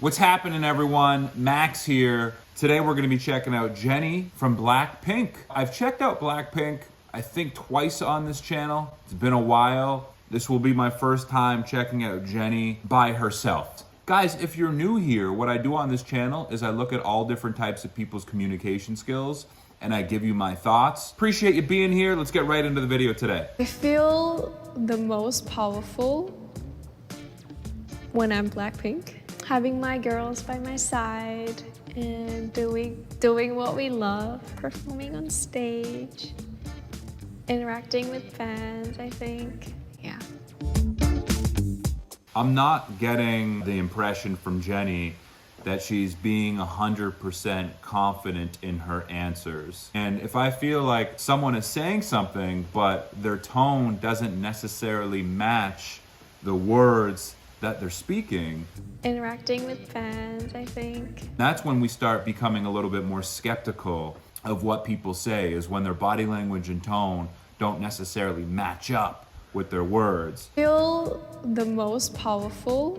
What's happening, everyone? Max here. Today we're going to be checking out Jennie from BLACKPINK. I've checked out BLACKPINK, I think twice on this channel. It's been a while. This will be my first time checking out Jennie by herself. Guys, if you're new here, what I do on this channel is I look at all different types of people's communication skills and I give you my thoughts. Appreciate you being here. Let's get right into the video today. I feel the most powerful when I'm BLACKPINK. Having my girls by my side and doing what we love, performing on stage, interacting with fans, I think. Yeah. I'm not getting the impression from Jennie that she's being 100% confident in her answers. And if I feel like someone is saying something, but their tone doesn't necessarily match the words that they're speaking, Interacting with fans, I think. that's when we start becoming a little bit more skeptical of what people say, is when their body language and tone don't necessarily match up with their words. I feel the most powerful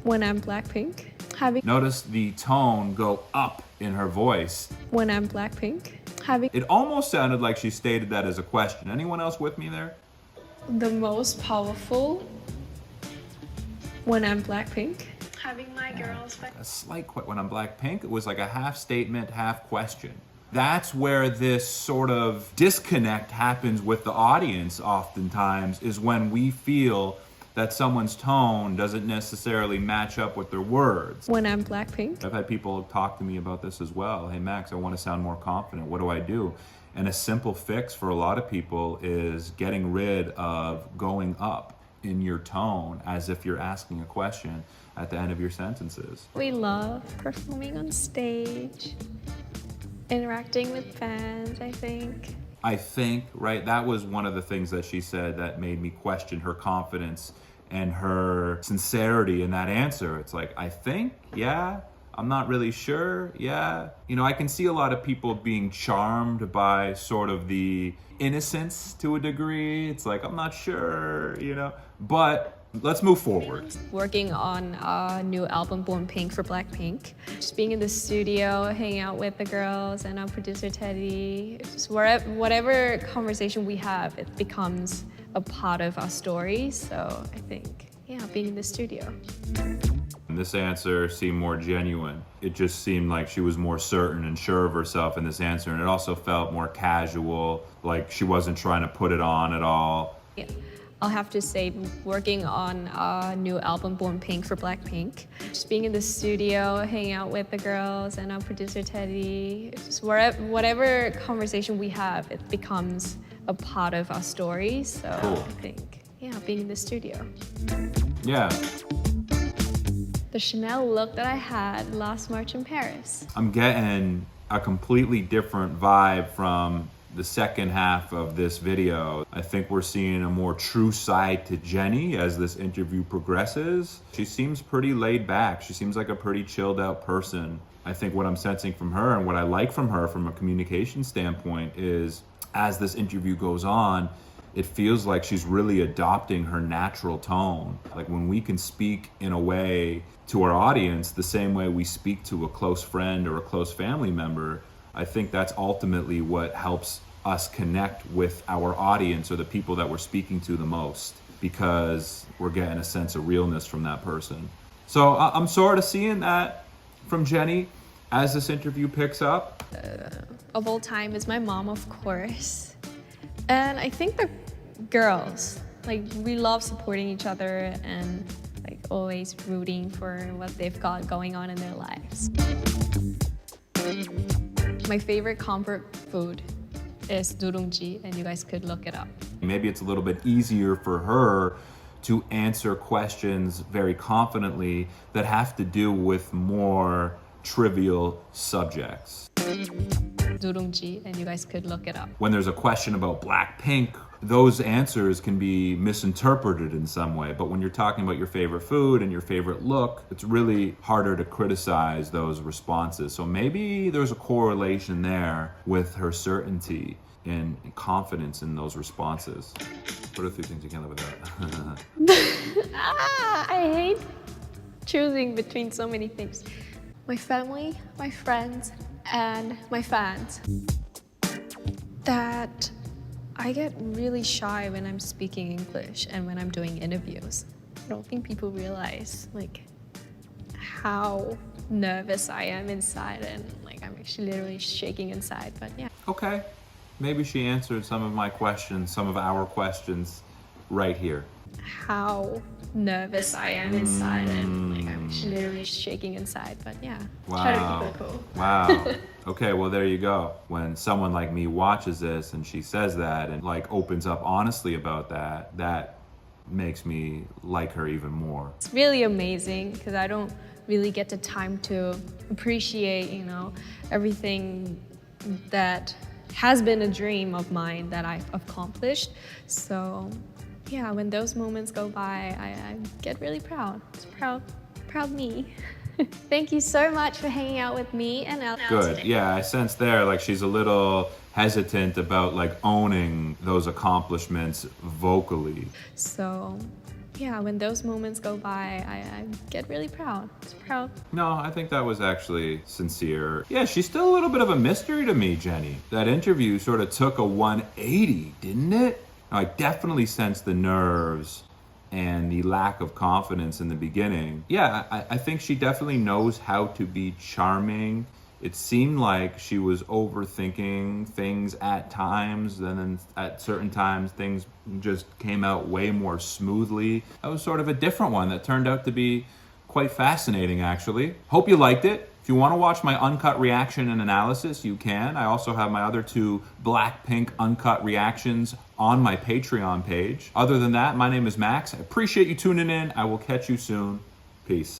when I'm BLACKPINK. Notice the tone go up in her voice. When I'm BLACKPINK. It almost sounded like she stated that as a question. Anyone else with me there? The most powerful when I'm BLACKPINK. Having my girls by A slight when I'm BLACKPINK, it was like a half statement, half question. That's where this sort of disconnect happens with the audience oftentimes, is when we feel that someone's tone doesn't necessarily match up with their words. when I'm BLACKPINK. I've had people talk to me about this as well. Hey Max, I want to sound more confident. What do I do? And a simple fix for a lot of people is getting rid of going up in your tone as if you're asking a question at the end of your sentences. We love performing on stage, interacting with fans, I think. Right? That was one of the things that she said that made me question her confidence and her sincerity in that answer. It's like, I think, yeah, I'm not really sure, yeah. You know, I can see a lot of people being charmed by sort of the innocence to a degree. It's like, I'm not sure, you know, but let's move forward. Working on a new album, Born Pink, for BLACKPINK. Just being in the studio, hanging out with the girls and our producer Teddy. Just whatever conversation we have, it becomes a part of our story. So I think, yeah, being in the studio. And this answer seemed more genuine. It just seemed like she was more certain and sure of herself in this answer. And it also felt more casual, like she wasn't trying to put it on at all. Yeah. I'll have to say, working on a new album, Born Pink, for BLACKPINK. Just being in the studio, hanging out with the girls and our producer Teddy. Just whatever conversation we have, it becomes a part of our story. So Cool. I think, yeah, being in the studio. Yeah. The Chanel look that I had last March in Paris. I'm getting a completely different vibe from the second half of this video. I think we're seeing a more true side to Jennie as this interview progresses. She seems pretty laid back. She seems like a pretty chilled out person. I think what I'm sensing from her and what I like from her from a communication standpoint is, as this interview goes on, it feels like she's really adopting her natural tone. Like when we can speak in a way to our audience the same way we speak to a close friend or a close family member, I think that's ultimately what helps us connect with our audience or the people that we're speaking to the most, because we're getting a sense of realness from that person. So I'm sort of seeing that from Jennie as this interview picks up. Of all time is my mom, of course. And I think the girls, like, we love supporting each other and like always rooting for what they've got going on in their lives. My favorite comfort food is durungji, and you guys could look it up. Maybe it's a little bit easier for her to answer questions very confidently that have to do with more trivial subjects. Durungji, and you guys could look it up. When there's a question about BLACKPINK, those answers can be misinterpreted in some way. But when you're talking about your favorite food and your favorite look, it's really harder to criticize those responses. So maybe there's a correlation there with her certainty and confidence in those responses. What are 3 things you can't live without? I choosing between so many things. My family, my friends, and my fans. That I get really shy when I'm speaking English and when I'm doing interviews. I don't think people realize like how nervous I am inside, and like I'm actually literally shaking inside, but yeah. Okay, maybe she answered some of my questions, some of our questions right here. How nervous I am inside, and like I'm actually literally shaking inside, but yeah. Try to Wow. keep it cool. Wow. Okay, well, there you go. When someone like me watches this and she says that and like opens up honestly about that, that makes me like her even more. It's really amazing because I don't really get the time to appreciate, you know, everything that has been a dream of mine that I've accomplished. So yeah, when those moments go by, I get really proud. It's proud me. Thank you so much for hanging out with me and Elle Good. today. Yeah, I sense there like she's a little hesitant about like owning those accomplishments vocally. So yeah, when those moments go by, I get really proud. It's proud. No, I think that was actually sincere. Yeah, she's still a little bit of a mystery to me, Jennie. That interview sort of took a 180, didn't it? I definitely sensed the nerves and the lack of confidence in the beginning. Yeah, I think she definitely knows how to be charming. It seemed like she was overthinking things at times, and then at certain times things just came out way more smoothly. That was sort of a different one that turned out to be quite fascinating, actually. Hope you liked it. If you want to watch my uncut reaction and analysis, you can. I also have my other 2 BLACKPINK uncut reactions on my Patreon page. Other than that, my name is Max. I appreciate you tuning in. I will catch you soon. Peace.